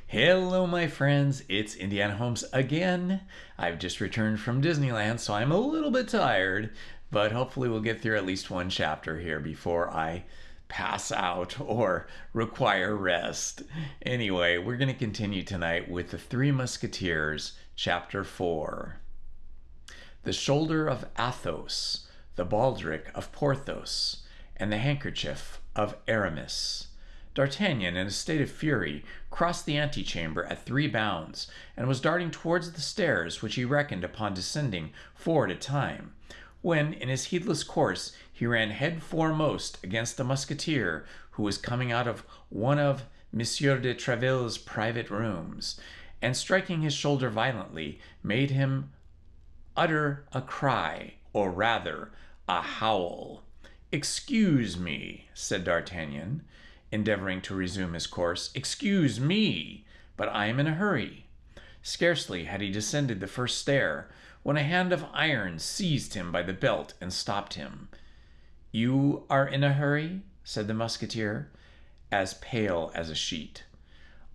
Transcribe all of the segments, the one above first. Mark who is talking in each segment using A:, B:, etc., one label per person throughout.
A: Hello, my friends. It's Indiana Holmes again. I've just returned from Disneyland, so I'm a little bit tired, but hopefully we'll get through at least one chapter here before I pass out or require rest. Anyway, we're going to continue tonight with the Three Musketeers, Chapter 4. The shoulder of Athos, the baldric of Porthos, and the handkerchief of Aramis. D'Artagnan, in a state of fury, crossed the antechamber at 3 bounds, and was darting towards the stairs, which he reckoned upon descending 4 at a time, when, in his heedless course, he ran head foremost against the Musketeer, who was coming out of one of M. de Tréville's private rooms, and striking his shoulder violently, made him utter a cry, or rather, a howl. "Excuse me," said D'Artagnan, endeavoring to resume his course. "Excuse me, but I am in a hurry." Scarcely had he descended the first stair when a hand of iron seized him by the belt and stopped him. "You are in a hurry?" said the Musketeer, as pale as a sheet.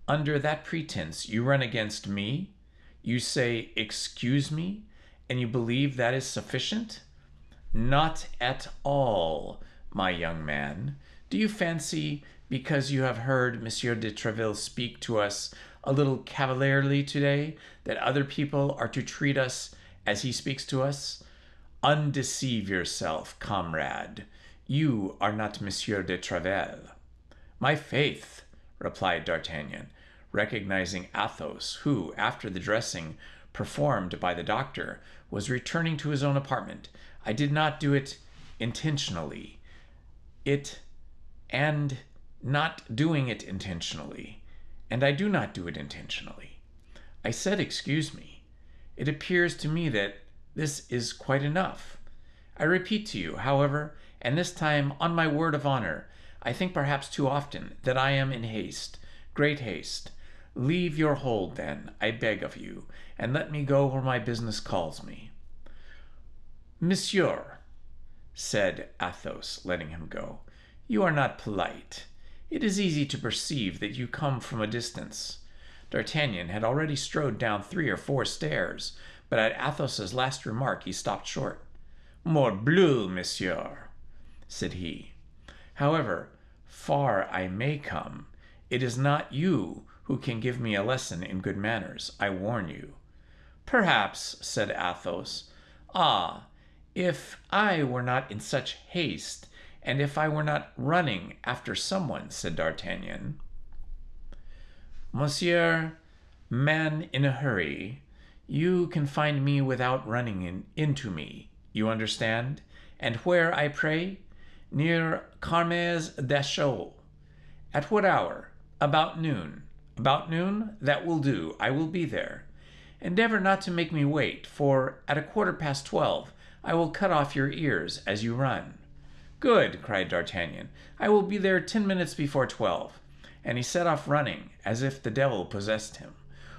A: "Under that pretense you run against me? You say, 'Excuse me,' and you believe that is sufficient?" "Not at all, my young man. Do you fancy, because you have heard M. de Tréville speak to us a little cavalierly today, that other people are to treat us as he speaks to us? Undeceive yourself, comrade. You are not M. de Tréville." "My faith," replied D'Artagnan, recognizing Athos, who, after the dressing performed by the doctor, was returning to his own apartment, "I did not do it intentionally. Not doing it intentionally, and I do not do it intentionally. I said, excuse me. It appears to me that this is quite enough. I repeat to you, however, and this time on my word of honor, I think perhaps too often, that I am in haste, great haste. Leave your hold, then, I beg of you, and let me go where my business calls me." "Monsieur," said Athos, letting him go, "you are not polite. It is easy to perceive that you come from a distance." D'Artagnan had already strode down 3 or 4 stairs, but at Athos's last remark he stopped short. "Morbleu, monsieur," said he. "However far I may come, it is not you who can give me a lesson in good manners, I warn you." "Perhaps," said Athos. "Ah, if I were not in such haste, and if I were not running after someone," said D'Artagnan. "Monsieur, man in a hurry, you can find me without running into me. You understand? And where, I pray? Near Carmes Deschaux. At what hour? About noon. About noon? That will do. I will be there. Endeavor not to make me wait, for at 12:15 I will cut off your ears as you run." "Good," cried D'Artagnan. "I will be there 10 minutes before 12. And he set off running, as if the devil possessed him,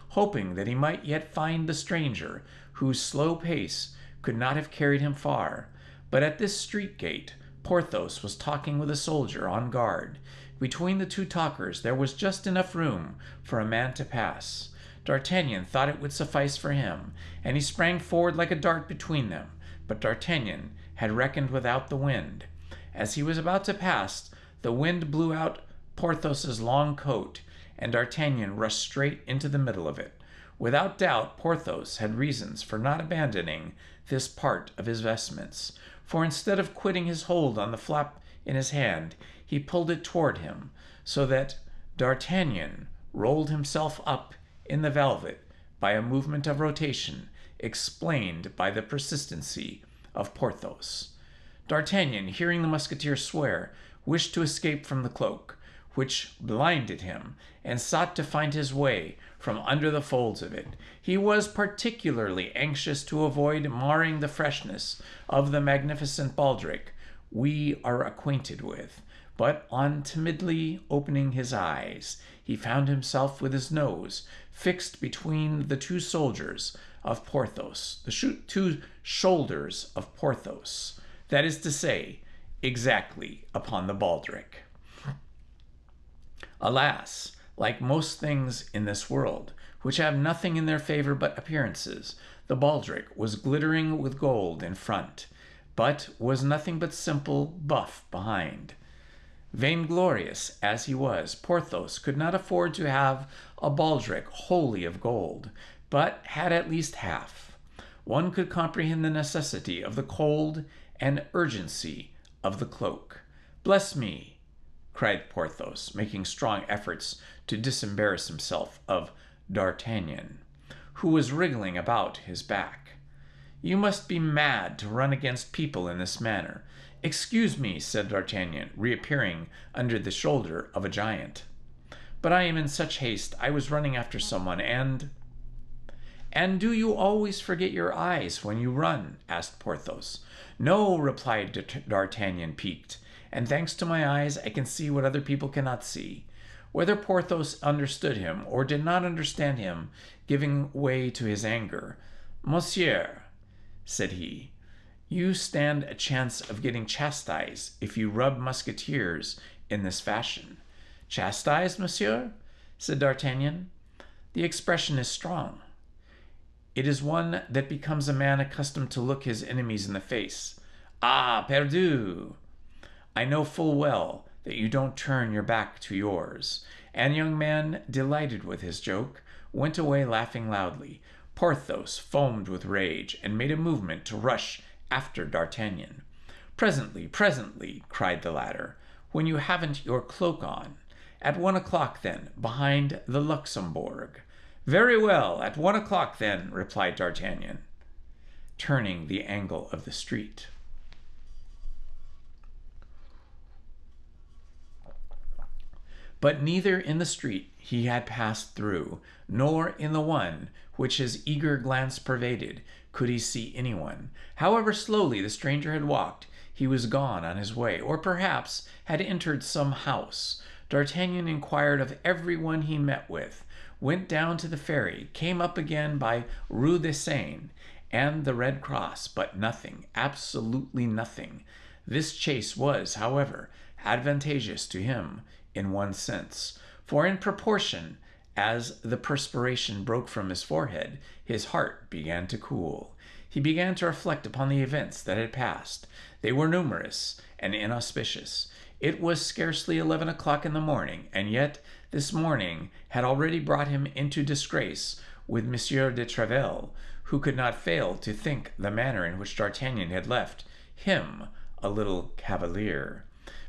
A: hoping that he might yet find the stranger, whose slow pace could not have carried him far. But at this street gate, Porthos was talking with a soldier on guard. Between the 2 talkers there was just enough room for a man to pass. D'Artagnan thought it would suffice for him, and he sprang forward like a dart between them. But D'Artagnan had reckoned without the wind. As he was about to pass, the wind blew out Porthos's long coat, and D'Artagnan rushed straight into the middle of it. Without doubt, Porthos had reasons for not abandoning this part of his vestments, for instead of quitting his hold on the flap in his hand, he pulled it toward him, so that D'Artagnan rolled himself up in the velvet by a movement of rotation explained by the persistency of Porthos. D'Artagnan, hearing the Musketeer swear, wished to escape from the cloak, which blinded him, and sought to find his way from under the folds of it. He was particularly anxious to avoid marring the freshness of the magnificent baldric we are acquainted with, but on timidly opening his eyes, he found himself with his nose fixed between the 2 soldiers of Porthos, the 2 shoulders of Porthos, that is to say, exactly upon the baldric. Alas, Like most things in this world, which have nothing in their favor but appearances, the baldric was glittering with gold in front, but was nothing but simple buff behind. Vainglorious as he was, Porthos could not afford to have a baldric wholly of gold, but had at least half. One could comprehend the necessity of the cold and urgency of the cloak. "Bless me!" cried Porthos, making strong efforts to disembarrass himself of D'Artagnan, who was wriggling about his back. "You must be mad to run against people in this manner." "Excuse me," said D'Artagnan, reappearing under the shoulder of a giant. "But I am in such haste. I was running after someone, and—" "And do you always forget your eyes when you run?" asked Porthos. "No," replied D'Artagnan, piqued, "and thanks to my eyes I can see what other people cannot see." Whether Porthos understood him or did not understand him, giving way to his anger, "Monsieur," said he, "you stand a chance of getting chastised if you rub Musketeers in this fashion." "Chastised, monsieur?" said D'Artagnan. "The expression is strong. It is one that becomes a man accustomed to look his enemies in the face. Ah, perdu! I know full well that you don't turn your back to yours." And the young man, delighted with his joke, went away laughing loudly. Porthos foamed with rage and made a movement to rush after D'Artagnan. Presently, cried the latter, "when you haven't your cloak on. At 1 o'clock, then, behind the Luxembourg." "Very well, at 1 o'clock, then," replied D'Artagnan, turning the angle of the street. But neither in the street he had passed through, nor in the one which his eager glance pervaded, could he see anyone. However slowly the stranger had walked, he was gone on his way, or perhaps had entered some house. D'Artagnan inquired of every one he met with, went down to the ferry, came up again by Rue de Seine and the Red Cross, but nothing, absolutely nothing. This chase was, however, advantageous to him in one sense, for in proportion as the perspiration broke from his forehead, his heart began to cool. He began to reflect upon the events that had passed. They were numerous and inauspicious. It was scarcely 11 o'clock in the morning, and yet this morning had already brought him into disgrace with Monsieur de Treville, who could not fail to think the manner in which D'Artagnan had left him a little cavalier.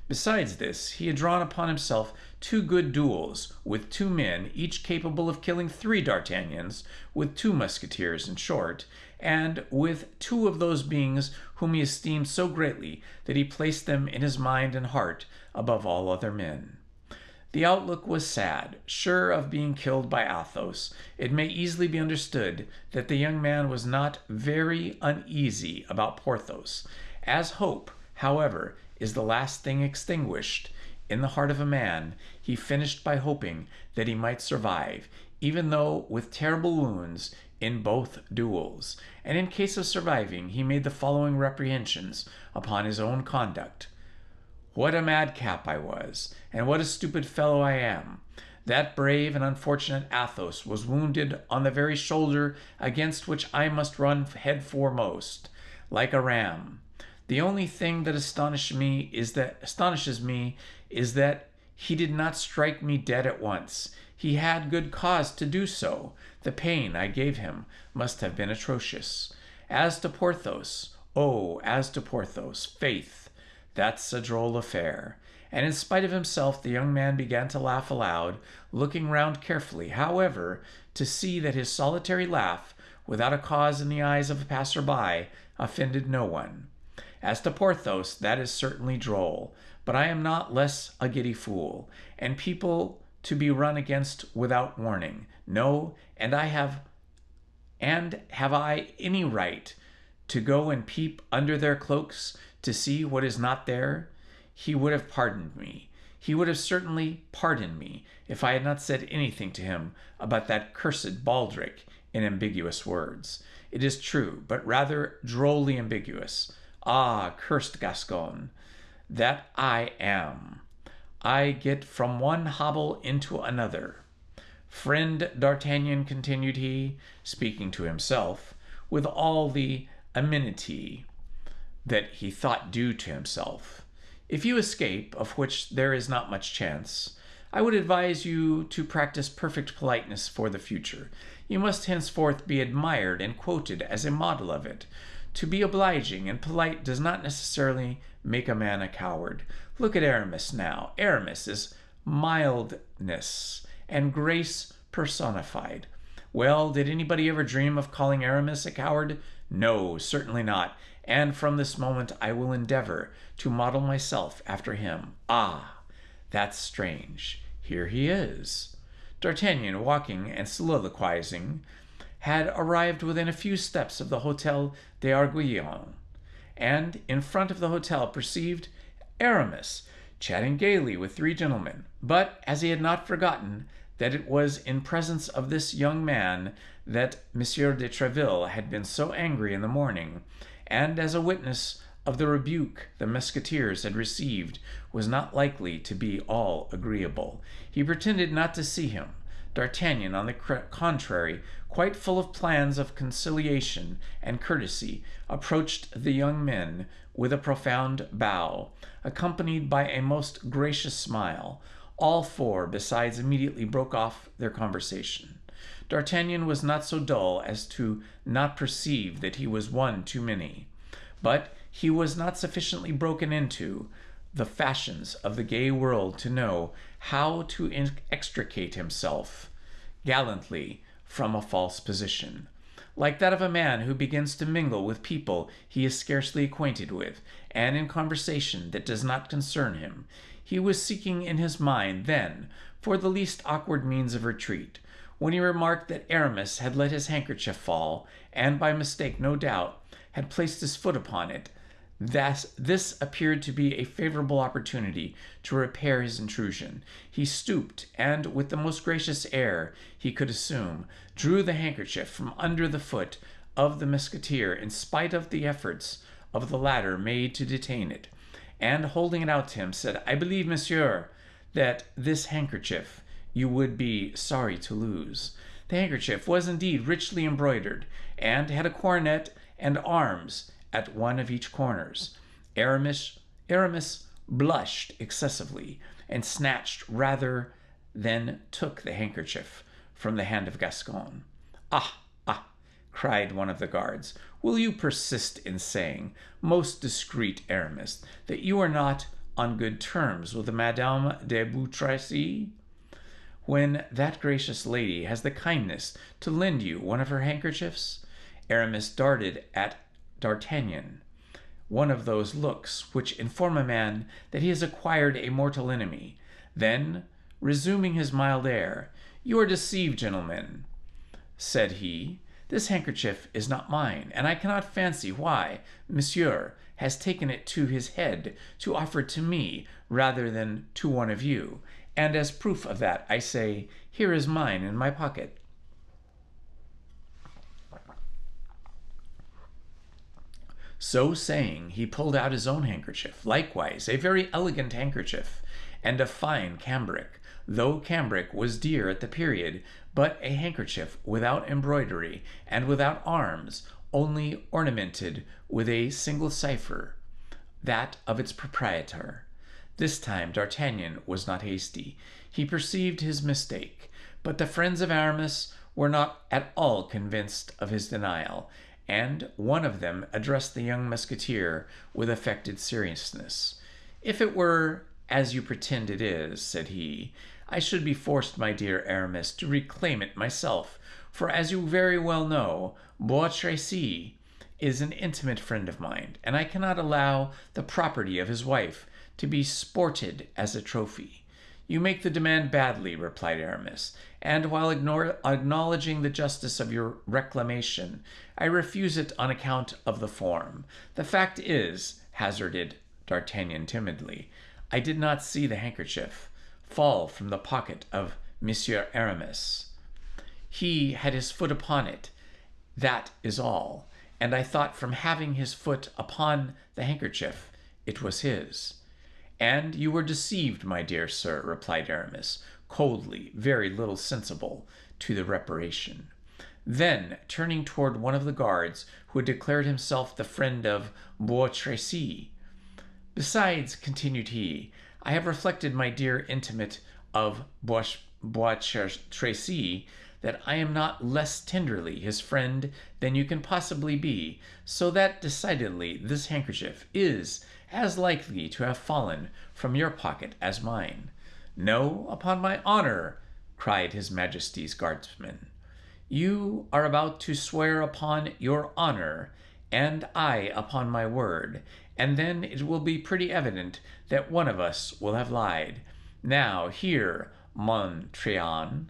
A: Besides this, he had drawn upon himself 2 good duels with 2 men, each capable of killing 3 D'Artagnans, with 2 Musketeers, in short, and with 2 of those beings whom he esteemed so greatly that he placed them in his mind and heart above all other men. The outlook was sad. Sure of being killed by Athos, it may easily be understood that the young man was not very uneasy about Porthos. As hope, however, is the last thing extinguished in the heart of a man, he finished by hoping that he might survive, even though with terrible wounds in both duels. And in case of surviving, he made the following reprehensions upon his own conduct. "What a madcap I was, and what a stupid fellow I am! That brave and unfortunate Athos was wounded on the very shoulder against which I must run head foremost, like a ram. The only thing that astonishes me is that he did not strike me dead at once. He had good cause to do so. The pain I gave him must have been atrocious. As to Porthos, faith, that's a droll affair." And in spite of himself, the young man began to laugh aloud, looking round carefully, however, to see that his solitary laugh, without a cause in the eyes of a passer-by, offended no one. "As to Porthos, that is certainly droll, but I am not less a giddy fool, and people to be run against without warning. No, and have I any right to go and peep under their cloaks to see what is not there? He would have pardoned me. He would have certainly pardoned me if I had not said anything to him about that cursed baldric in ambiguous words. It is true, but rather drolly ambiguous. Ah, cursed Gascon, that I am! I get from one hobble into another. Friend D'Artagnan, continued he, speaking to himself, with all the amenity that he thought due to himself, if you escape, of which there is not much chance, I would advise you to practice perfect politeness for the future. You must henceforth be admired and quoted as a model of it. To be obliging and polite does not necessarily make a man a coward. Look at Aramis now. Aramis is mildness and grace personified. Well, did anybody ever dream of calling Aramis a coward? No, certainly not. And from this moment I will endeavor to model myself after him. Ah, that's strange. Here he is. D'Artagnan, walking and soliloquizing, had arrived within a few steps of the Hotel d'Arguillon, and in front of the hotel perceived Aramis chatting gaily with three gentlemen. But as he had not forgotten that it was in presence of this young man that Monsieur de Tréville had been so angry in the morning, and as a witness of the rebuke the Musketeers had received was not likely to be all agreeable, he pretended not to see him. D'Artagnan, on the contrary, quite full of plans of conciliation and courtesy, approached the young men with a profound bow, accompanied by a most gracious smile. All four, besides, immediately broke off their conversation. D'Artagnan was not so dull as to not perceive that he was one too many, but he was not sufficiently broken into the fashions of the gay world to know how to extricate himself gallantly from a false position, like that of a man who begins to mingle with people he is scarcely acquainted with, and in conversation that does not concern him. He was seeking in his mind, then, for the least awkward means of retreat, when he remarked that Aramis had let his handkerchief fall, and by mistake, no doubt, had placed his foot upon it. This appeared to be a favorable opportunity to repair his intrusion. He stooped, and with the most gracious air he could assume, drew the handkerchief from under the foot of the Musketeer, in spite of the efforts of the latter made to detain it, and holding it out to him, said, "I believe, monsieur, that this handkerchief you would be sorry to lose." The handkerchief was indeed richly embroidered, and had a coronet and arms at one of each corners. Aramis blushed excessively, and snatched rather than took the handkerchief from the hand of Gascon. "Ah, ah," cried one of the guards, "will you persist in saying, most discreet Aramis, that you are not on good terms with Madame de Boutrecy, when that gracious lady has the kindness to lend you one of her handkerchiefs?" Aramis darted at D'Artagnan one of those looks which inform a man that he has acquired a mortal enemy. Then, resuming his mild air, "You are deceived, gentlemen," said he. "This handkerchief is not mine, and I cannot fancy why monsieur has taken it to his head to offer it to me rather than to one of you. And as proof of that, I say, here is mine in my pocket." So saying, he pulled out his own handkerchief, likewise a very elegant handkerchief, and of fine cambric, though cambric was dear at the period, but a handkerchief without embroidery and without arms, only ornamented with a single cipher, that of its proprietor. This time D'Artagnan was not hasty. He perceived his mistake, but the friends of Aramis were not at all convinced of his denial, and one of them addressed the young Musketeer with affected seriousness. "If it were as you pretend it is," said he, "I should be forced, my dear Aramis, to reclaim it myself, for as you very well know, Boutrecy is an intimate friend of mine, and I cannot allow the property of his wife to be sported as a trophy." "You make the demand badly," replied Aramis, "and while acknowledging the justice of your reclamation, I refuse it on account of the form. The fact is," hazarded D'Artagnan timidly, "I did not see the handkerchief fall from the pocket of Monsieur Aramis. He had his foot upon it, that is all, and I thought from having his foot upon the handkerchief it was his." And you were deceived, my dear sir, replied Aramis, coldly, very little sensible to the reparation. Then, turning toward one of the guards, who had declared himself the friend of Bois-Tracy, besides, continued he, I have reflected, my dear intimate of Bois-Tracy, that I am not less tenderly his friend than you can possibly be, so that decidedly this handkerchief is as likely to have fallen from your pocket as mine. No, upon my honor, cried his Majesty's guardsman. You are about to swear upon your honor, and I upon my word, and then it will be pretty evident that one of us will have lied. Now, here, mon Tréan,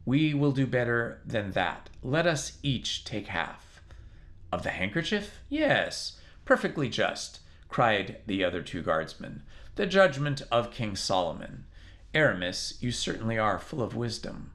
A: we will do better than that. Let us each take half. Of the handkerchief? Yes, perfectly just, cried the other two guardsmen. The judgment of King Solomon. Aramis, you certainly are full of wisdom.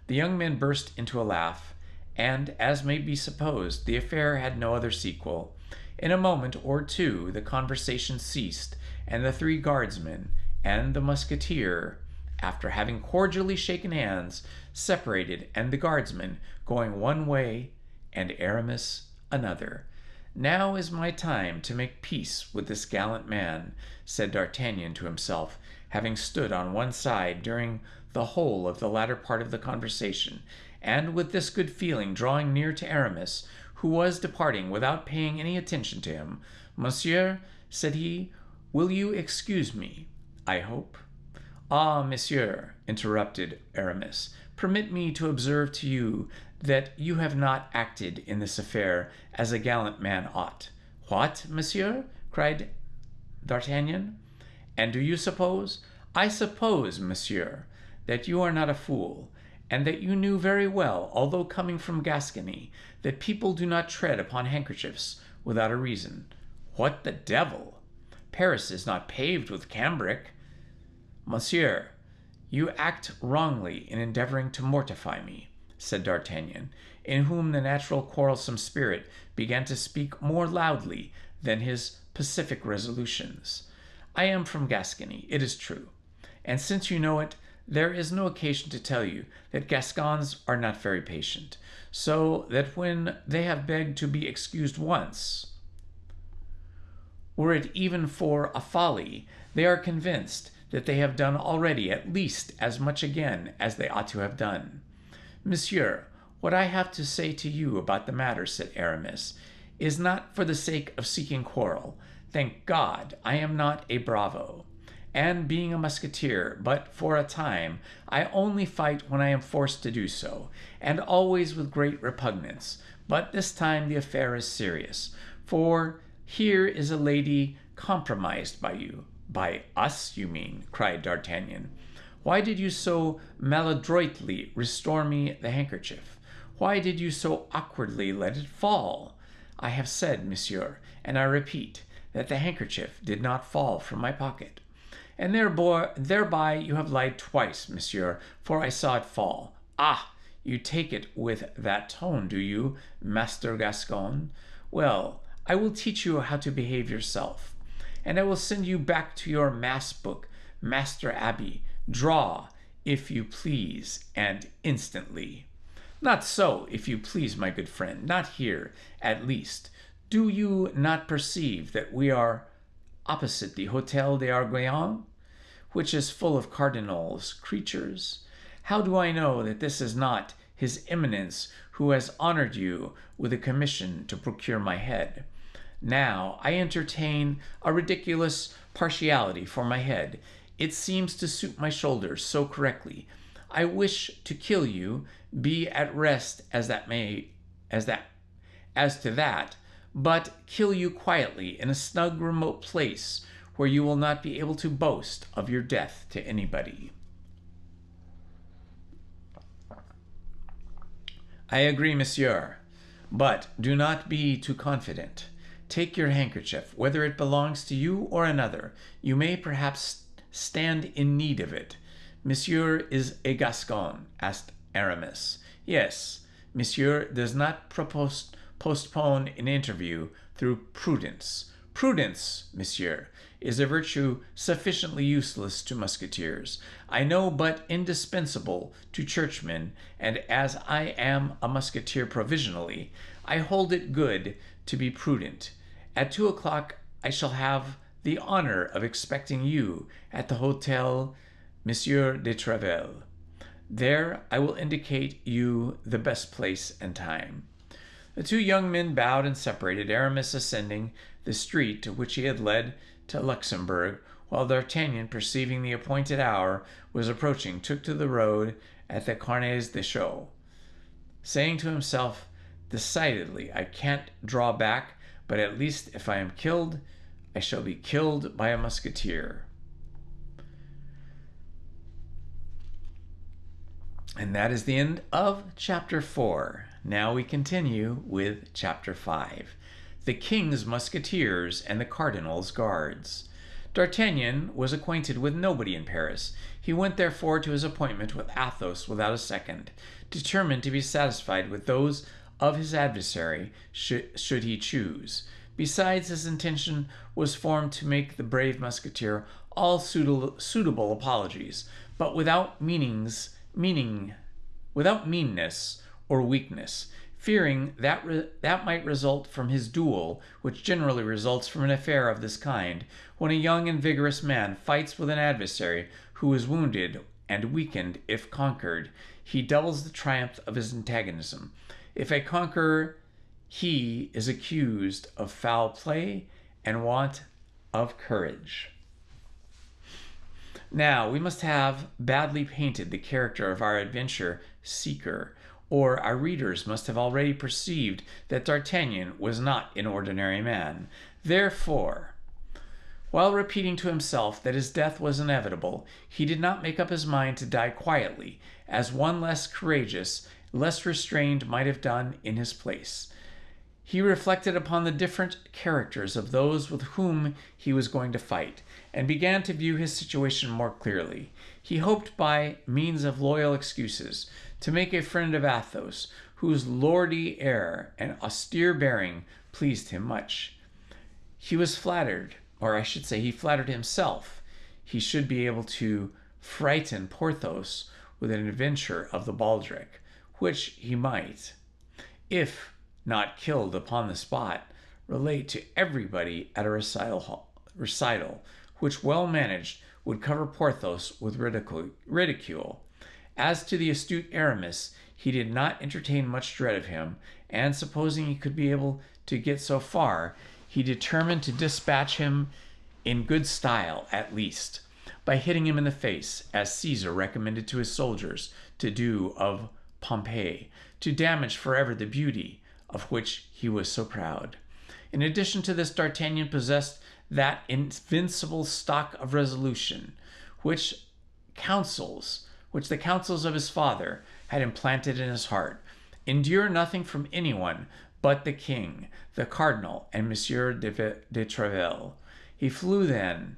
A: The young men burst into a laugh, and, as may be supposed, the affair had no other sequel. In a moment or two the conversation ceased, and the three guardsmen and the musketeer, after having cordially shaken hands, separated, and the guardsman going one way and Aramis another. Now is my time to make peace with this gallant man, said D'Artagnan to himself, having stood on one side during the whole of the latter part of the conversation, and with this good feeling drawing near to Aramis, who was departing without paying any attention to him. Monsieur, said he, will you excuse me, I hope? Ah, monsieur, interrupted Aramis, permit me to observe to you that you have not acted in this affair as a gallant man ought. What, monsieur? Cried D'Artagnan. And do you suppose? I suppose, monsieur, that you are not a fool, and that you knew very well, although coming from Gascony, that people do not tread upon handkerchiefs without a reason. What the devil? Paris is not paved with cambric. Monsieur, you act wrongly in endeavoring to mortify me, said D'Artagnan, in whom the natural quarrelsome spirit began to speak more loudly than his pacific resolutions. I am from Gascony, it is true, and since you know it, there is no occasion to tell you that Gascons are not very patient, so that when they have begged to be excused once, were it even for a folly, they are convinced that they have done already at least as much again as they ought to have done. Monsieur, what I have to say to you about the matter, said Aramis, is not for the sake of seeking quarrel. Thank God, I am not a bravo, and being a musketeer, but for a time, I only fight when I am forced to do so, and always with great repugnance. But this time the affair is serious, for here is a lady compromised by you. By us, you mean, cried D'Artagnan. Why did you so maladroitly restore me the handkerchief? Why did you so awkwardly let it fall? I have said, monsieur, and I repeat, that the handkerchief did not fall from my pocket. And thereby you have lied twice, monsieur, for I saw it fall. Ah, you take it with that tone, do you, Master Gascon? Well, I will teach you how to behave yourself, and I will send you back to your mass book, Master Abbé. Draw, if you please, and instantly. Not so, if you please, my good friend, not here, at least. Do you not perceive that we are opposite the Hôtel d'Arguillon, which is full of cardinals' creatures? How do I know that this is not His Eminence who has honored you with a commission to procure my head? Now, I entertain a ridiculous partiality for my head. It seems to suit my shoulders so correctly. I wish to kill you, be at rest as to that, but kill you quietly in a snug remote place where you will not be able to boast of your death to anybody. I agree, monsieur, but do not be too confident. Take your handkerchief, whether it belongs to you or another. You may perhaps stand in need of it. Monsieur is a Gascon, asked Aramis. Yes, monsieur does not postpone an interview through prudence. Prudence, monsieur. is a virtue sufficiently useless to musketeers, I know, but indispensable to churchmen, and as I am a musketeer provisionally, I hold it good to be prudent. At 2 o'clock I shall have the honor of expecting you at the Hotel Monsieur de Treville. There I will indicate you the best place and time." The two young men bowed and separated, Aramis ascending the street to which he had led to Luxembourg, while D'Artagnan, perceiving the appointed hour was approaching, took to the road at the Carnets de Chaux, saying to himself, "Decidedly, I can't draw back, but at least if I am killed, I shall be killed by a musketeer." And that is the end of chapter 4. Now we continue with chapter 5. The King's Musketeers and the Cardinal's Guards. D'Artagnan was acquainted with nobody in Paris. He went therefore to his appointment with Athos without a second, determined to be satisfied with those of his adversary should he choose. Besides, his intention was formed to make the brave musketeer all suitable apologies, but without meanness or weakness, fearing that might result from his duel, which generally results from an affair of this kind, when a young and vigorous man fights with an adversary who is wounded and weakened. If conquered, he doubles the triumph of his antagonism. If a conqueror, he is accused of foul play and want of courage. Now, we must have badly painted the character of our adventure seeker, or our readers must have already perceived that D'Artagnan was not an ordinary man. Therefore, while repeating to himself that his death was inevitable, he did not make up his mind to die quietly, as one less courageous, less restrained might have done in his place. He reflected upon the different characters of those with whom he was going to fight, and began to view his situation more clearly. He hoped by means of loyal excuses to make a friend of Athos, whose lordly air and austere bearing pleased him much. He was flattered, or I should say he flattered himself, he should be able to frighten Porthos with an adventure of the baldric, which he might, if not killed upon the spot, relate to everybody at a recital, which, well managed, would cover Porthos with ridicule. As to the astute Aramis, he did not entertain much dread of him, and supposing he could be able to get so far, he determined to dispatch him in good style at least, by hitting him in the face, as Caesar recommended to his soldiers to do of Pompey, to damage forever the beauty of which he was so proud. In addition to this, D'Artagnan possessed that invincible stock of resolution which the counsels of his father had implanted in his heart. Endure nothing from anyone but the king, the cardinal, and Monsieur de Treville. He flew then,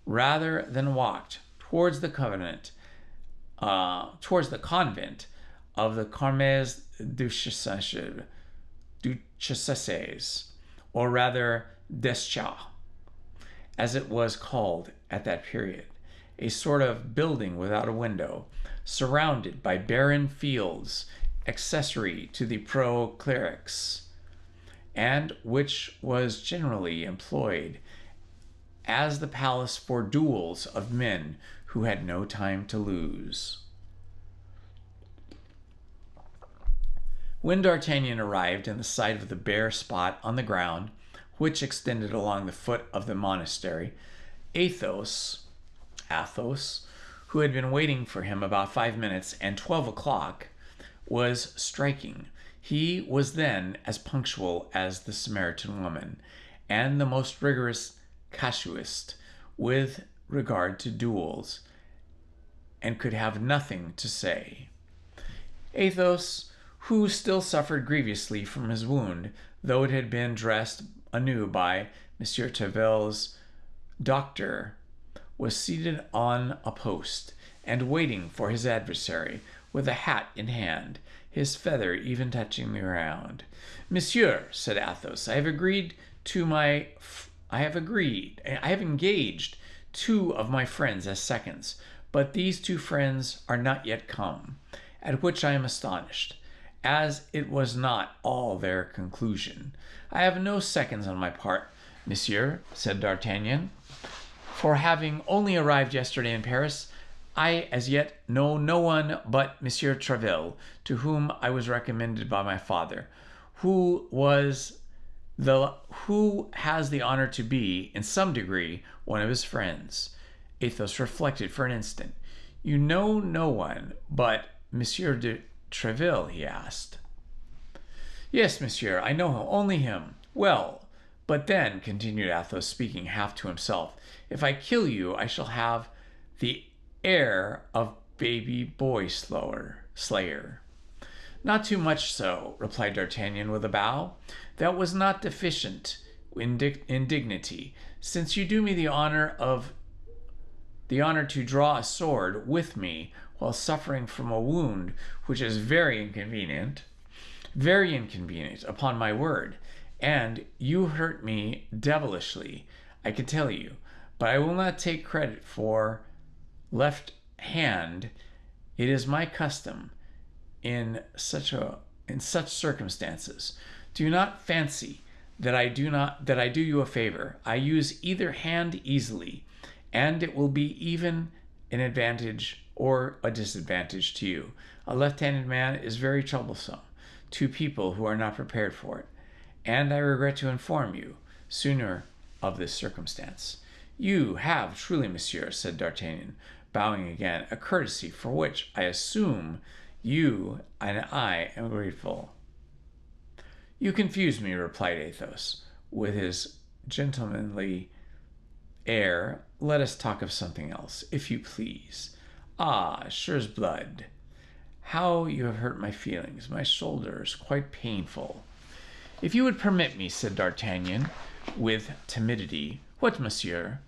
A: rather than walked, towards the convent of the Carmes Duchesses, or rather Deschaux, as it was called at that period, a sort of building without a window, surrounded by barren fields, accessory to the pro-clerics, and which was generally employed as the palace for duels of men who had no time to lose. When D'Artagnan arrived in the sight of the bare spot on the ground, which extended along the foot of the monastery, Athos, who had been waiting for him about 5 minutes, and 12 o'clock was striking. He was then as punctual as the Samaritan woman, and the most rigorous casuist with regard to duels, and could have nothing to say. Athos, who still suffered grievously from his wound, though it had been dressed anew by Monsieur Treville's doctor, was seated on a post, and waiting for his adversary, with a hat in hand, his feather even touching the ground. "Monsieur," said Athos, "I have agreed to my I have engaged two of my friends as seconds, but these two friends are not yet come, at which I am astonished, as it was not all their conclusion. I have no seconds on my part, monsieur, said D'Artagnan, for having only arrived yesterday in Paris, I as yet know no one but Monsieur Tréville, to whom I was recommended by my father, who has the honor to be, in some degree, one of his friends. Athos reflected for an instant. You know no one but Monsieur de Tréville? He asked. Yes, monsieur, I know him, only him. Well, but then, continued Athos, speaking half to himself, if I kill you, I shall have the air of baby boy slayer. Not too much so, replied D'Artagnan with a bow. That was not deficient in dignity, since you do me the honor to draw a sword with me while suffering from a wound which is very inconvenient, upon my word, and you hurt me devilishly, I can tell you, but I will not take credit for left hand. It is my custom in such circumstances. Do not fancy that I do you a favor. I use either hand easily, and it will be even an advantage or a disadvantage to you. A left-handed man is very troublesome to people who are not prepared for it, and I regret to inform you sooner of this circumstance. You have truly, monsieur, said D'Artagnan, bowing again, a courtesy for which I assume you and I am grateful. You confuse me, replied Athos, with his gentlemanly air. Let us talk of something else, if you please. Ah, sure's blood. How you have hurt my feelings. My shoulder is quite painful. If you would permit me, said D'Artagnan, with timidity. What, monsieur?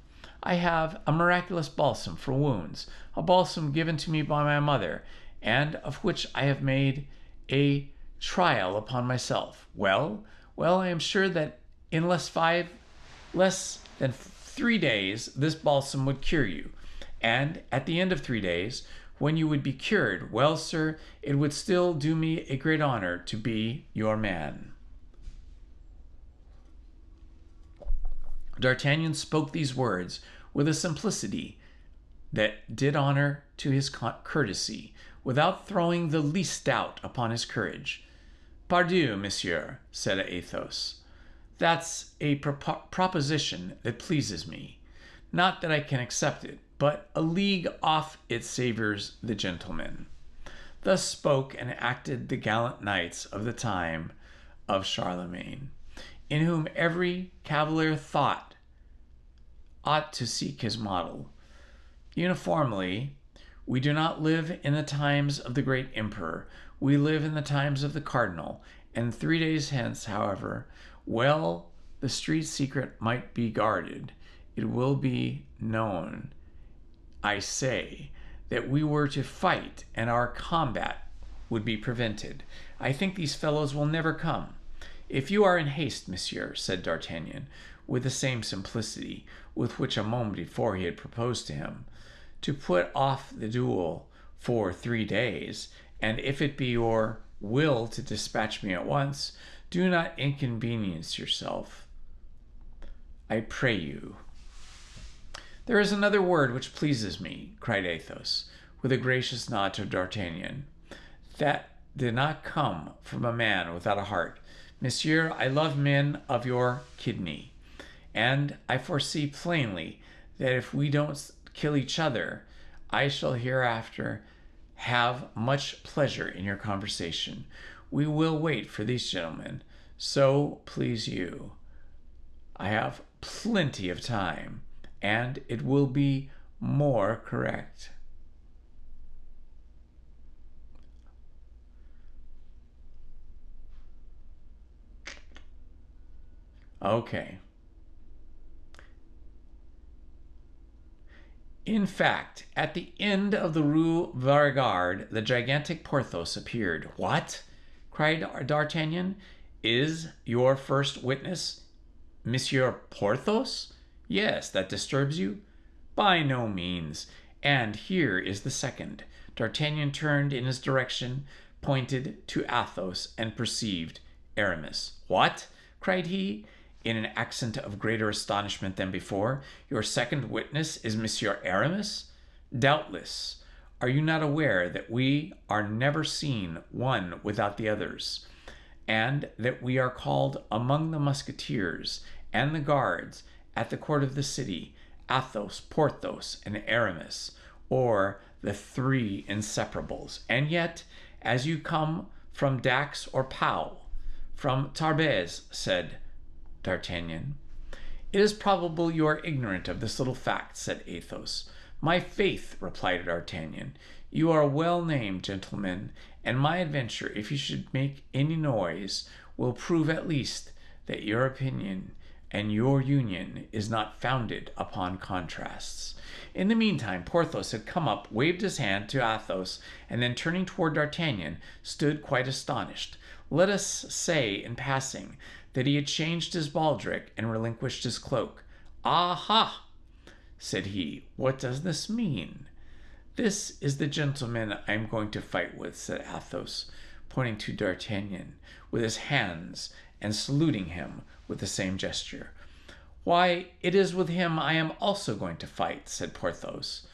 A: I have a miraculous balsam for wounds, a balsam given to me by my mother, and of which I have made a trial upon myself. Well, I am sure that in less than 3 days, this balsam would cure you. And at the end of 3 days, when you would be cured, well, sir, it would still do me a great honor to be your man. D'Artagnan spoke these words with a simplicity that did honor to his courtesy, without throwing the least doubt upon his courage. Pardieu, monsieur, said Athos, that's a proposition that pleases me. Not that I can accept it, but a league off it savors the gentleman. Thus spoke and acted the gallant knights of the time of Charlemagne, in whom every cavalier thought ought to seek his model. Uniformly, we do not live in the times of the great emperor. We live in the times of the cardinal. And 3 days hence, however, well the street secret might be guarded, it will be known, I say, that we were to fight and our combat would be prevented. I think these fellows will never come. If you are in haste, monsieur, said D'Artagnan, with the same simplicity with which a moment before he had proposed to him, to put off the duel for 3 days, and if it be your will to dispatch me at once, do not inconvenience yourself, I pray you. There is another word which pleases me, cried Athos, with a gracious nod to D'Artagnan. That did not come from a man without a heart. Monsieur, I love men of your kidney, and I foresee plainly that if we don't kill each other, I shall hereafter have much pleasure in your conversation. We will wait for these gentlemen, so please you. I have plenty of time, and it will be more correct. Okay. In fact, at the end of the Rue Vaugirard, the gigantic Porthos appeared. What? Cried D'Artagnan. Is your first witness Monsieur Porthos? Yes, that disturbs you? By no means. And here is the second. D'Artagnan turned in his direction, pointed to Athos, and perceived Aramis. What? Cried he, in an accent of greater astonishment than before. Your second witness is Monsieur Aramis? Doubtless. Are you not aware that we are never seen one without the others, and that we are called among the Musketeers and the guards at the court of the city Athos, Porthos, and Aramis, or the three inseparables? And yet, as you come from Dax or Pau, from Tarbes, said D'Artagnan. It is probable you are ignorant of this little fact, said Athos. My faith, replied D'Artagnan, you are well named, gentlemen, and my adventure, if you should make any noise, will prove at least that your opinion and your union is not founded upon contrasts. In the meantime, Porthos had come up, waved his hand to Athos, and then turning toward D'Artagnan, stood quite astonished. Let us say, in passing, that he had changed his baldric and relinquished his cloak. Aha! Said he, what does this mean? This is the gentleman I am going to fight with, said Athos, pointing to D'Artagnan with his hands and saluting him with the same gesture. Why, it is with him I am also going to fight, said Porthos.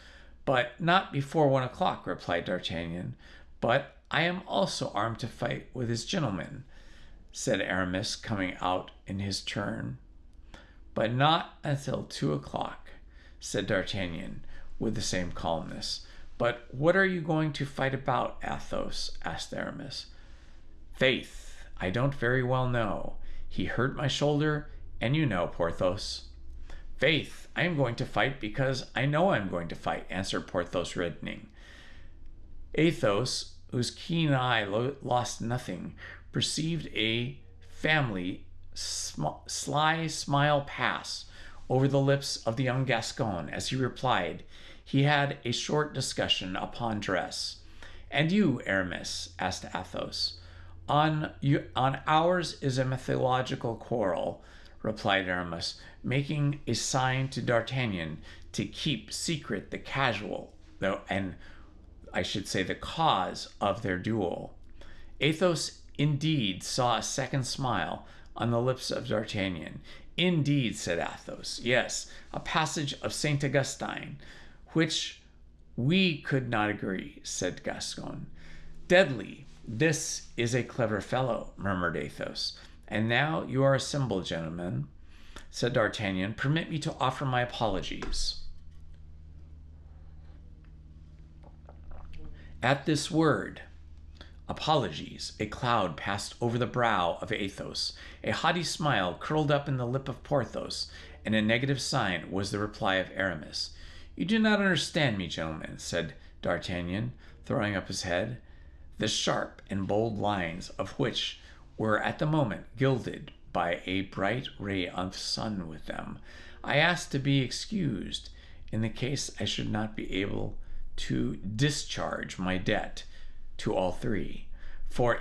A: But not before 1 o'clock, replied D'Artagnan. But I am also armed to fight with his gentleman, said Aramis, coming out in his turn. But not until 2 o'clock, said D'Artagnan, with the same calmness. But what are you going to fight about, Athos? Asked Aramis. Faith, I don't very well know. He hurt my shoulder, and you know, Porthos. Faith, I am going to fight because I know I am going to fight, answered Porthos, reddening. Athos, whose keen eye lost nothing, perceived a family sly smile pass over the lips of the young Gascon as he replied. He had a short discussion upon dress. And you, Aramis? Asked Athos. On ours is a mythological quarrel, replied Aramis, making a sign to D'Artagnan to keep secret the the cause of their duel. Athos indeed saw a second smile on the lips of D'Artagnan. Indeed, said Athos, yes, a passage of Saint Augustine, which we could not agree, said Gascon. Deadly, this is a clever fellow, murmured Athos. And now you are assembled, gentlemen, said D'Artagnan. Permit me to offer my apologies. At this word, apologies, a cloud passed over the brow of Athos. A haughty smile curled up in the lip of Porthos, and a negative sign was the reply of Aramis. You do not understand me, gentlemen, said D'Artagnan, throwing up his head, the sharp and bold lines of which were at the moment gilded by a bright ray of sun with them. I ask to be excused in the case I should not be able to discharge my debt to all three, for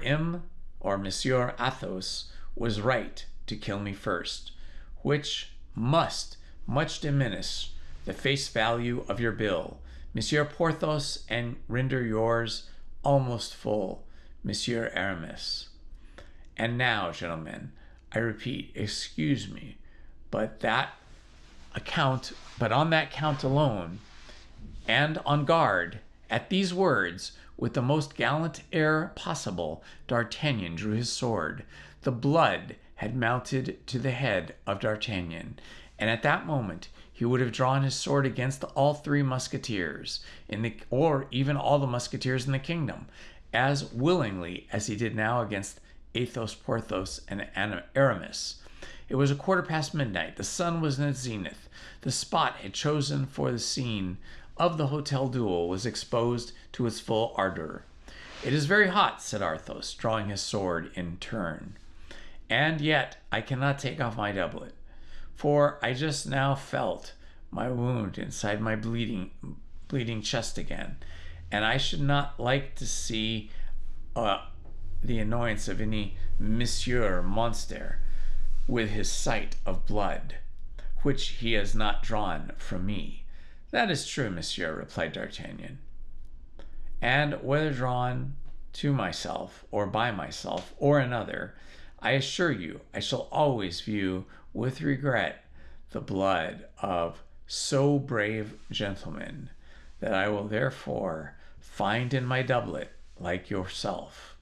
A: Monsieur Athos was right to kill me first, which must much diminish the face value of your bill, Monsieur Porthos, and render yours almost full, Monsieur Aramis. And now, gentlemen, I repeat, excuse me, but on that count alone, and on guard, at these words, with the most gallant air possible, D'Artagnan drew his sword. The blood had mounted to the head of D'Artagnan, and at that moment he would have drawn his sword against all three musketeers, or even all the musketeers in the kingdom, as willingly as he did now against Athos, Porthos, and Aramis. It was 1:15 midnight. The sun was in its zenith. The spot had chosen for the scene of the hotel duel was exposed to its full ardor. It is very hot, said Athos, drawing his sword in turn. And yet I cannot take off my doublet, for I just now felt my wound inside my bleeding chest again, and I should not like to see the annoyance of any Monsieur Monster. with his sight of blood, which he has not drawn from me. That is true, monsieur, replied D'Artagnan. And whether drawn to myself, or by myself, or another, I assure you I shall always view with regret the blood of so brave gentlemen, that I will therefore find in my doublet like yourself.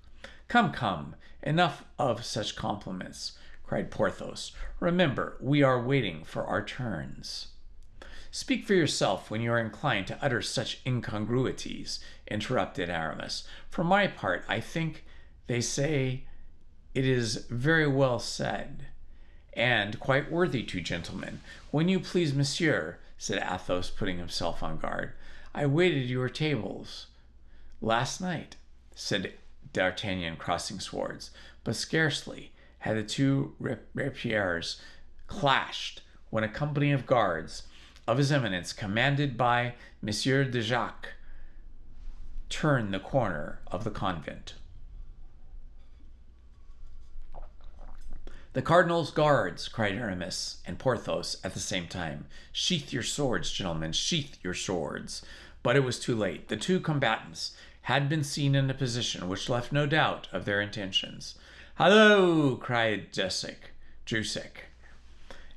A: Come, come, enough of such compliments, cried Porthos. Remember, we are waiting for our turns. Speak for yourself when you are inclined to utter such incongruities, interrupted Aramis. For my part, I think they say it is very well said, and quite worthy to gentlemen. When you please, monsieur, said Athos, putting himself on guard. I waited your tables last night, said D'Artagnan, crossing swords, but scarcely had the two rapiers clashed when a company of guards of his eminence, commanded by Monsieur de Jacques, turned the corner of the convent. The cardinal's guards, cried Aramis and Porthos at the same time. Sheath your swords, gentlemen, sheath your swords. But it was too late. The two combatants had been seen in a position which left no doubt of their intentions. Hallo! Cried Jussac,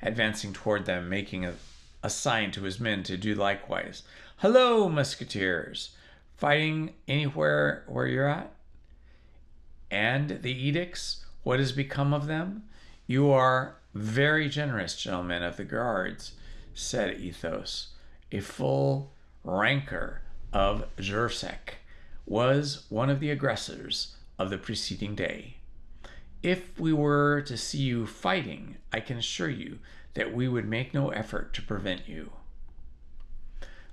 A: advancing toward them, making a sign to his men to do likewise. Hallo, Musketeers! Fighting anywhere where you're at? And the edicts? What has become of them? You are very generous, gentlemen of the guards, said Athos. A full rancor of Jussac was one of the aggressors of the preceding day. If we were to see you fighting, I can assure you that we would make no effort to prevent you.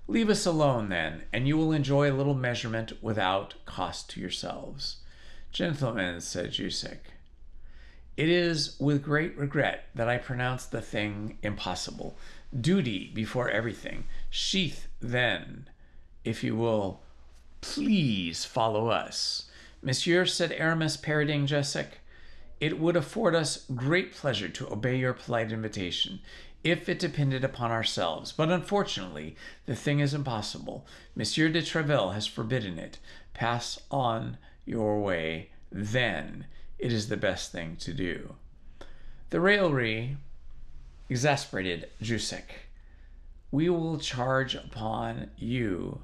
A: Leave us alone, then, and you will enjoy a little measurement without cost to yourselves. Gentlemen, said Jussac, it is with great regret that I pronounce the thing impossible. Duty before everything. Sheath, then, if you will please follow us. Monsieur, said Aramis, parodying Jussac, it would afford us great pleasure to obey your polite invitation, if it depended upon ourselves. But unfortunately, the thing is impossible. Monsieur de Tréville has forbidden it. Pass on your way, then. It is the best thing to do. The raillery exasperated Jussac. We will charge upon you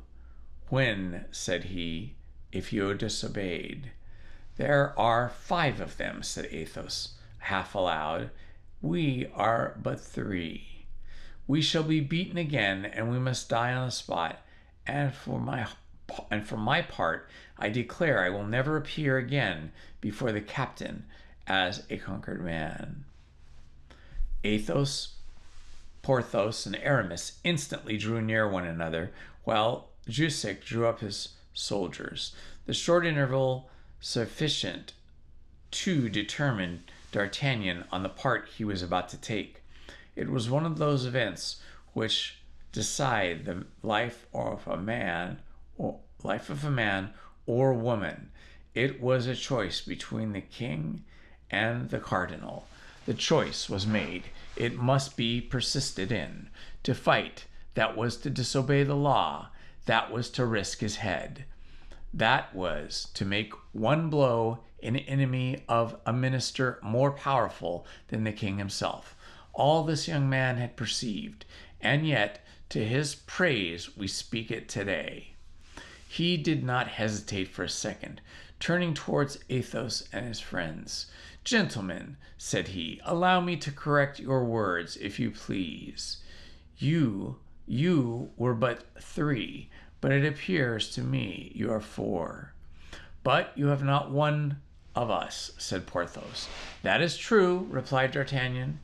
A: when, said he, if you disobeyed. There are 5 of them, said Athos, half aloud. We are but 3. We shall be beaten again, and we must die on the spot. And for my part, I declare I will never appear again before the captain as a conquered man. Athos, Porthos, and Aramis instantly drew near one another, while Jussac drew up his soldiers. The short interval sufficient to determine D'Artagnan on the part he was about to take. It was one of those events which decide the life of a man or woman. It was a choice between the king and the cardinal. The choice was made. It must be persisted in. To fight, that was to disobey the law. That was to risk his head. That was to make one blow an enemy of a minister more powerful than the king himself. All this young man had perceived, and yet to his praise we speak it today. He did not hesitate for a second, turning towards Athos and his friends. Gentlemen, said he, allow me to correct your words, if you please. You were but 3, but it appears to me you are 4. But you have not one of us, said Porthos. That is true, replied D'Artagnan.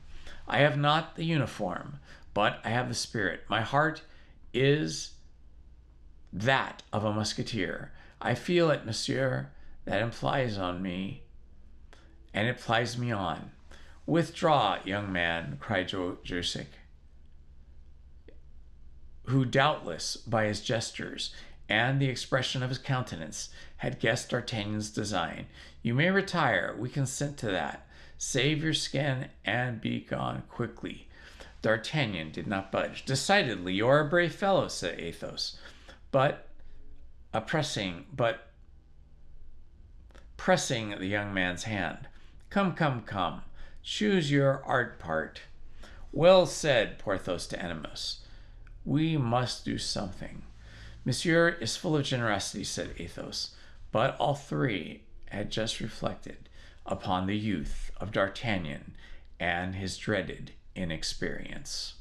A: I have not the uniform, but I have the spirit. My heart is that of a musketeer. I feel it, monsieur. That implies on me, and it plies me on. Withdraw, young man, cried Jussac, who doubtless, by his gestures and the expression of his countenance, had guessed D'Artagnan's design. You may retire. We consent to that. Save your skin and be gone quickly. D'Artagnan did not budge. Decidedly, you are a brave fellow, said Athos, but pressing the young man's hand. Come, come, come. Choose your art part. Well said, Porthos to Aramis. We must do something. Monsieur is full of generosity, said Athos, but all three had just reflected upon the youth of D'Artagnan and his dreaded inexperience.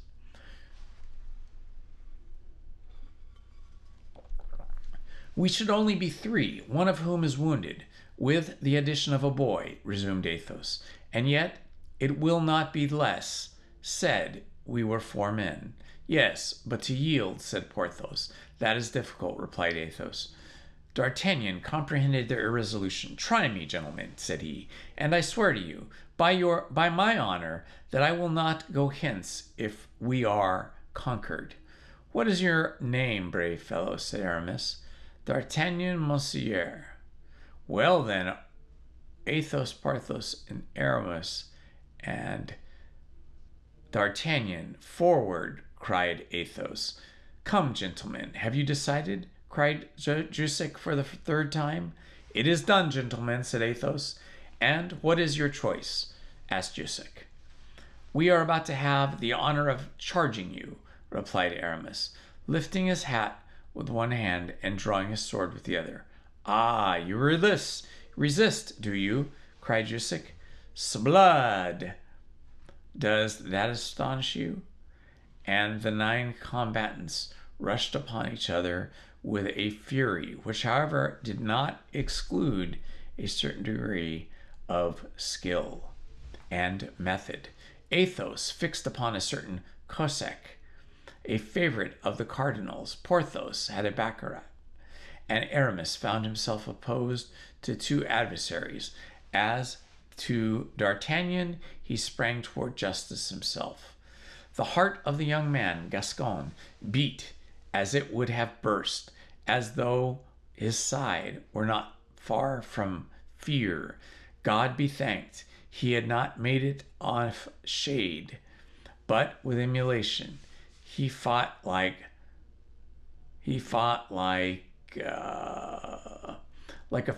A: We should only be three, one of whom is wounded, with the addition of a boy, resumed Athos, and yet it will not be less. Said we were 4 men. Yes, but to yield, said Porthos. That is difficult, replied Athos. D'Artagnan comprehended their irresolution. Try me, gentlemen, said he, and I swear to you, by my honor, that I will not go hence if we are conquered. What is your name, brave fellow? Said Aramis. D'Artagnan, Monsieur. Well then, Athos, Porthos, and Aramis, and D'Artagnan, forward, cried Athos. Come, gentlemen, have you decided? Cried Jussac for the 3rd time. It is done, gentlemen, said Athos. And what is your choice? Asked Jussac. We are about to have the honor of charging you, replied Aramis, lifting his hat with one hand and drawing his sword with the other. Ah, you resist, do you? Cried Jussac. S'blood! Does that astonish you? And the 9 combatants rushed upon each other with a fury which, however, did not exclude a certain degree of skill and method. Athos fixed upon a certain Cossack, a favorite of the cardinal's. Porthos had a baccarat, and Aramis found himself opposed to 2 adversaries. As to D'Artagnan, he sprang toward justice himself. The heart of the young man, Gascon, beat as it would have burst, as though his side were not far from fear. God be thanked, he had not made it off shade, but with emulation. He fought like a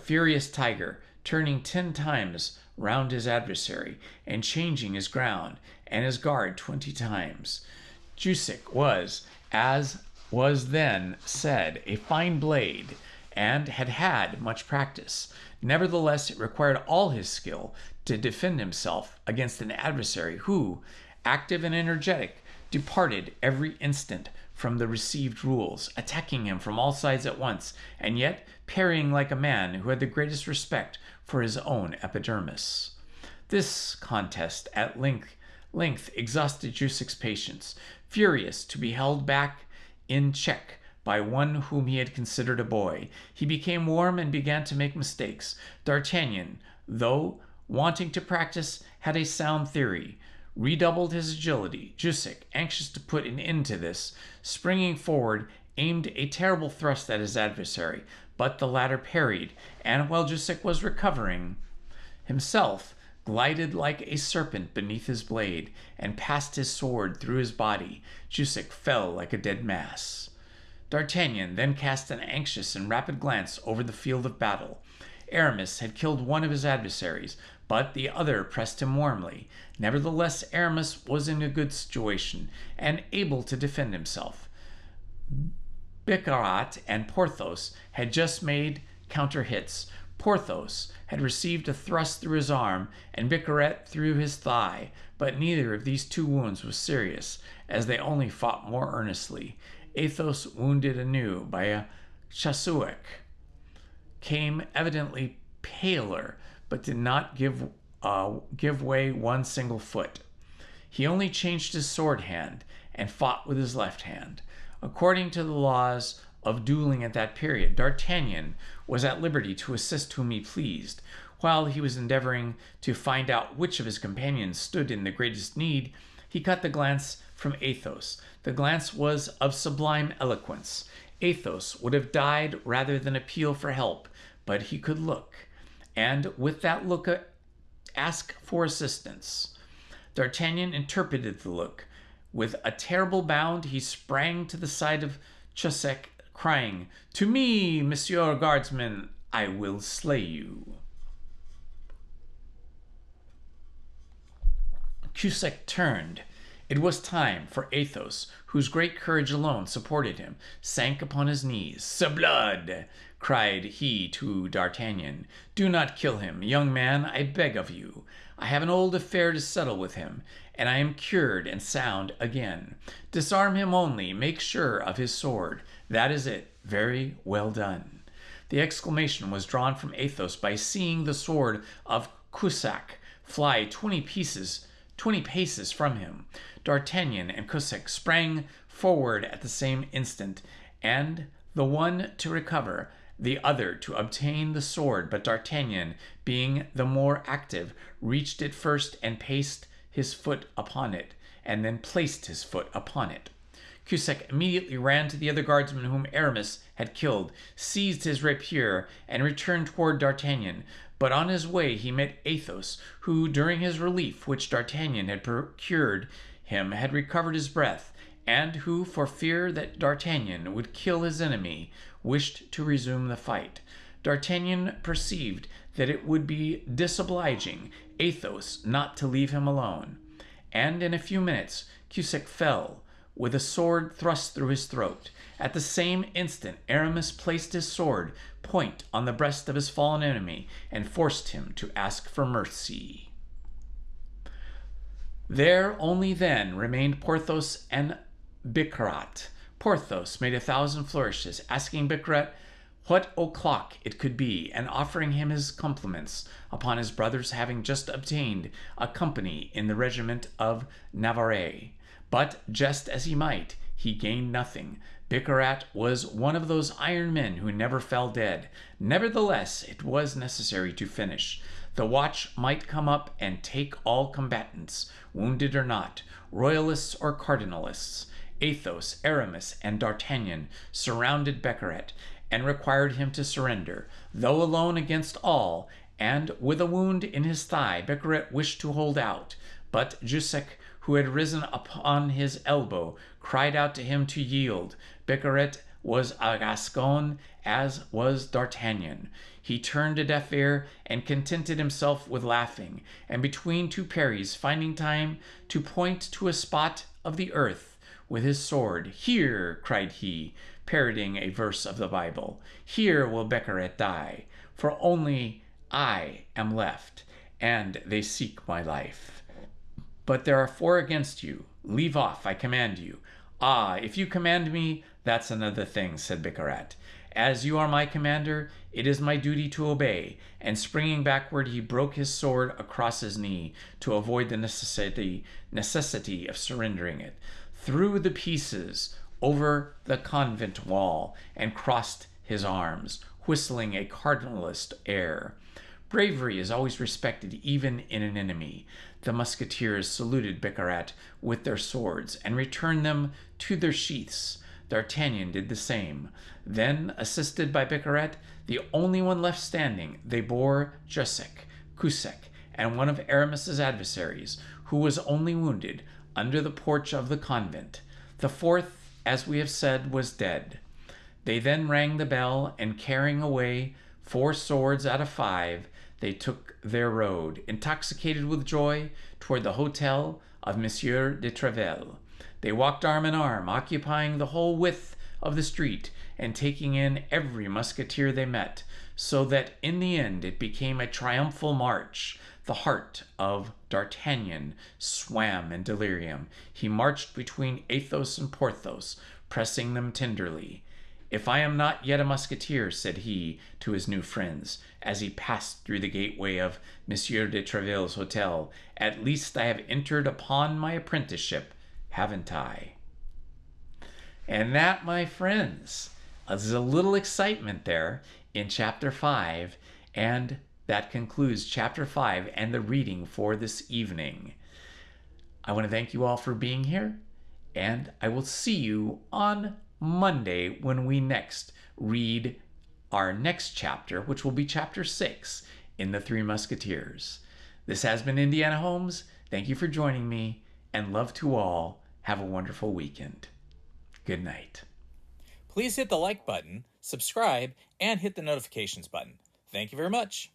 A: furious tiger, turning 10 times round his adversary and changing his ground and his guard 20 times. Jussac was, as was then said, a fine blade, and had much practice. Nevertheless, it required all his skill to defend himself against an adversary who, active and energetic, departed every instant from the received rules, attacking him from all sides at once, and yet parrying like a man who had the greatest respect for his own epidermis. This contest at length exhausted Jussac's patience. Furious to be held back in check by one whom he had considered a boy, he became warm and began to make mistakes. D'Artagnan, though wanting to practice, had a sound theory, redoubled his agility. Jussac, anxious to put an end to this, springing forward, aimed a terrible thrust at his adversary, but the latter parried, and while Jussac was recovering himself, glided like a serpent beneath his blade, and passed his sword through his body. Jussac fell like a dead mass. D'Artagnan then cast an anxious and rapid glance over the field of battle. Aramis had killed one of his adversaries, but the other pressed him warmly. Nevertheless, Aramis was in a good situation, and able to defend himself. Baccarat and Porthos had just made counter-hits. Porthos had received a thrust through his arm, and Baccarat through his thigh, but neither of these 2 wounds was serious, as they only fought more earnestly. Athos, wounded anew by a chasuak, came evidently paler, but did not give way one single foot. He only changed his sword hand and fought with his left hand. According to the laws of dueling at that period, D'Artagnan was at liberty to assist whom he pleased. While he was endeavoring to find out which of his companions stood in the greatest need, he caught the glance from Athos. The glance was of sublime eloquence. Athos would have died rather than appeal for help, but he could look, and with that look ask for assistance. D'Artagnan interpreted the look. With a terrible bound, he sprang to the side of Cusack, crying, "To me, Monsieur Guardsman, I will slay you." Cusack turned. It was time, for Athos, whose great courage alone supported him, sank upon his knees. "Sablood!" cried he to D'Artagnan. "Do not kill him, young man, I beg of you. I have an old affair to settle with him, and I am cured and sound again. Disarm him only, make sure of his sword. That is it. Very well done." The exclamation was drawn from Athos by seeing the sword of Cusack fly 20 paces from him. D'Artagnan and Cusack sprang forward at the same instant, and the one to recover, the other to obtain the sword, but D'Artagnan, being the more active, reached it first and placed his foot upon it. Cusack immediately ran to the other guardsman whom Aramis had killed, seized his rapier, and returned toward D'Artagnan. But on his way he met Athos, who, during his relief which D'Artagnan had procured him, had recovered his breath, and who, for fear that D'Artagnan would kill his enemy, wished to resume the fight. D'Artagnan perceived that it would be disobliging Athos not to leave him alone, and in a few minutes Cusack fell, with a sword thrust through his throat. At the same instant Aramis placed his sword point on the breast of his fallen enemy and forced him to ask for mercy. There only then remained Porthos and Bicarat. Porthos made 1,000 flourishes, asking Bicarat what o'clock it could be, and offering him his compliments upon his brother's having just obtained a company in the regiment of Navarre. But, just as he might, he gained nothing. Bicarat was one of those iron men who never fell dead. Nevertheless, it was necessary to finish. The watch might come up and take all combatants, wounded or not, royalists or cardinalists. Athos, Aramis, and D'Artagnan surrounded Bicarat and required him to surrender. Though alone against all, and with a wound in his thigh, Bicarat wished to hold out, but Jussac, who had risen upon his elbow, cried out to him to yield. Bicarat was a Gascon, as was D'Artagnan. He turned a deaf ear and contented himself with laughing, and between two parries, finding time to point to a spot of the earth with his sword. "Here," cried he, parodying a verse of the Bible, "here will Bicarat die, for only I am left, and they seek my life. But there are 4 against you. Leave off, I command you." "Ah, if you command me, that's another thing," said Bicarat. "As you are my commander, it is my duty to obey." And springing backward, he broke his sword across his knee to avoid the necessity of surrendering it, threw the pieces over the convent wall, and crossed his arms, whistling a cardinalist air. Bravery is always respected, even in an enemy. The Musketeers saluted Bicarat with their swords and returned them to their sheaths. D'Artagnan did the same. Then, assisted by Bicarat, the only one left standing, they bore Jussac, Cusack, and one of Aramis's adversaries, who was only wounded, under the porch of the convent. The 4th, as we have said, was dead. They then rang the bell, and carrying away 4 swords out of 5, they took their road, intoxicated with joy, toward the hotel of Monsieur de Treville. They walked arm in arm, occupying the whole width of the street, and taking in every musketeer they met, so that in the end it became a triumphal march. The heart of D'Artagnan swam in delirium. He marched between Athos and Porthos, pressing them tenderly. "If I am not yet a musketeer," said he to his new friends, as he passed through the gateway of Monsieur de Treville's hotel, "at least I have entered upon my apprenticeship, haven't I?" And that, my friends, is a little excitement there in chapter 5, and that concludes chapter 5 and the reading for this evening. I want to thank you all for being here, and I will see you on Monday when we next read our next chapter, which will be chapter 6 in the 3 Musketeers. This has been Indiana Holmes. Thank you for joining me, and love to all. Have a wonderful weekend. Good night.
B: Please hit the like button, subscribe, and hit the notifications button. Thank you very much.